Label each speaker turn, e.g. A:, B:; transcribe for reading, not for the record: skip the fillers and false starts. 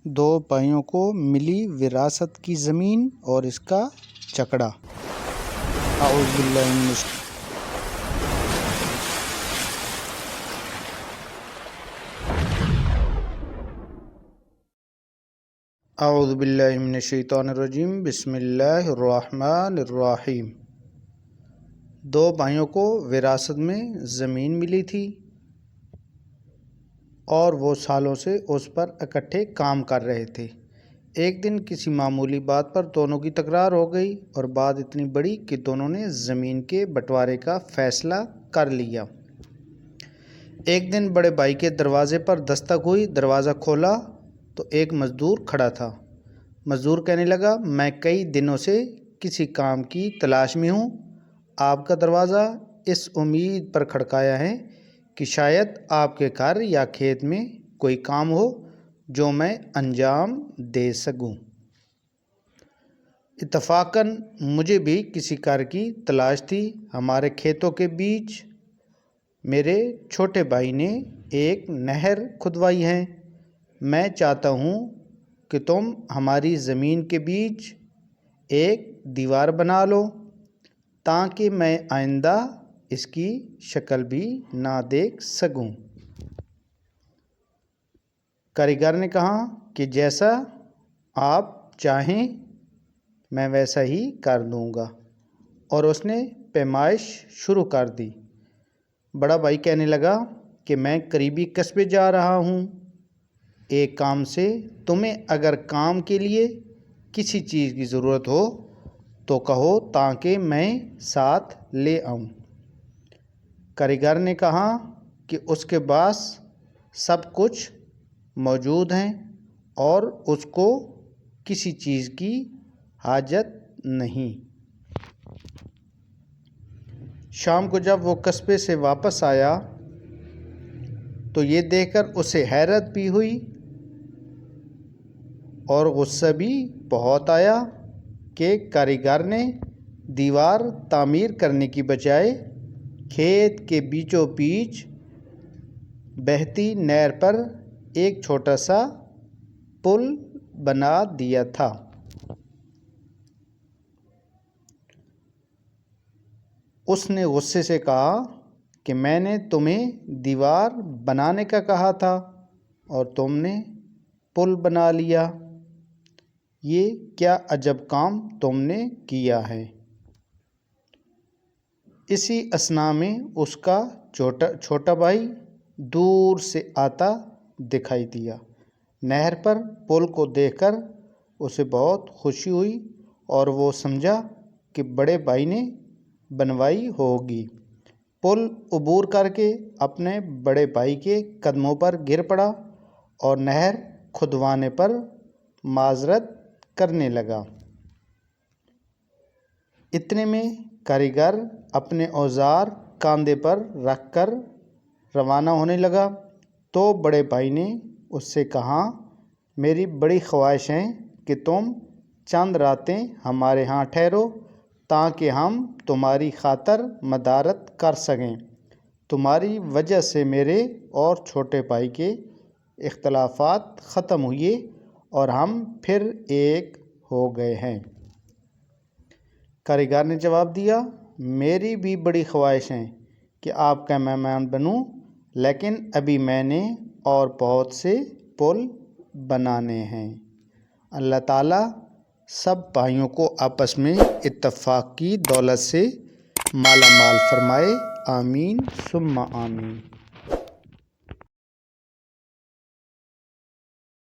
A: دو بھائیوں کو ملی وراثت کی زمین اور اس کا چکڑا۔ اعوذ باللہ من اعوذ باللہ من الشیطان الرجیم، بسم اللہ الرحمن الرحیم۔ دو بھائیوں کو وراثت میں زمین ملی تھی اور وہ سالوں سے اس پر اکٹھے کام کر رہے تھے۔ ایک دن کسی معمولی بات پر دونوں کی تکرار ہو گئی اور بات اتنی بڑی کہ دونوں نے زمین کے بٹوارے کا فیصلہ کر لیا۔ ایک دن بڑے بھائی کے دروازے پر دستک ہوئی۔ دروازہ کھولا تو ایک مزدور کھڑا تھا۔ مزدور کہنے لگا، میں کئی دنوں سے کسی کام کی تلاش میں ہوں۔ آپ کا دروازہ اس امید پر کھڑکایا ہے کہ شاید آپ کے گھر یا کھیت میں کوئی کام ہو جو میں انجام دے سکوں۔ اتفاقاً مجھے بھی کسی کار کی تلاش تھی۔ ہمارے کھیتوں کے بیچ میرے چھوٹے بھائی نے ایک نہر کھدوائی ہے۔ میں چاہتا ہوں کہ تم ہماری زمین کے بیچ ایک دیوار بنا لو تاکہ میں آئندہ اس کی شکل بھی نہ دیکھ سکوں۔ کاریگر نے کہا کہ جیسا آپ چاہیں میں ویسا ہی کر دوں گا، اور اس نے پیمائش شروع کر دی۔ بڑا بھائی کہنے لگا کہ میں قریبی قصبے جا رہا ہوں ایک کام سے۔ تمہیں اگر کام کے لیے کسی چیز کی ضرورت ہو تو کہو تاکہ میں ساتھ لے آؤں۔ کاریگر نے کہا کہ اس کے پاس سب کچھ موجود ہے اور اس کو کسی چیز کی حاجت نہیں۔ شام کو جب وہ قصبے سے واپس آیا تو یہ دیکھ کر اسے حیرت بھی ہوئی اور غصہ بھی بہت آیا کہ کاریگر نے دیوار تعمیر کرنے کی بجائے کھیت کے بیچوں بیچ بہتی نہر پر ایک چھوٹا سا پل بنا دیا تھا۔ اس نے غصے سے کہا کہ میں نے تمہیں دیوار بنانے کا کہا تھا اور تم نے پل بنا لیا۔ یہ کیا عجب کام تم نے کیا ہے۔ اسی اثنا میں اس کا چھوٹا بھائی دور سے آتا دکھائی دیا۔ نہر پر پل کو دیکھ کر اسے بہت خوشی ہوئی اور وہ سمجھا کہ بڑے بھائی نے بنوائی ہوگی۔ پل عبور کر کے اپنے بڑے بھائی کے قدموں پر گر پڑا اور نہر کھدوانے پر معذرت کرنے لگا۔ اتنے میں کاریگر اپنے اوزار کاندھے پر رکھ کر روانہ ہونے لگا تو بڑے بھائی نے اس سے کہا، میری بڑی خواہش ہے کہ تم چند راتیں ہمارے ہاں ٹھہرو تاکہ ہم تمہاری خاطر مدارت کر سکیں۔ تمہاری وجہ سے میرے اور چھوٹے بھائی کے اختلافات ختم ہوئے اور ہم پھر ایک ہو گئے ہیں۔ کاریگر نے جواب دیا، میری بھی بڑی خواہش ہے کہ آپ کا مہمان بنوں، لیکن ابھی میں نے اور بہت سے پل بنانے ہیں۔ اللہ تعالیٰ سب بھائیوں کو آپس میں اتفاق کی دولت سے مالا مال فرمائے، آمین ثم آمین۔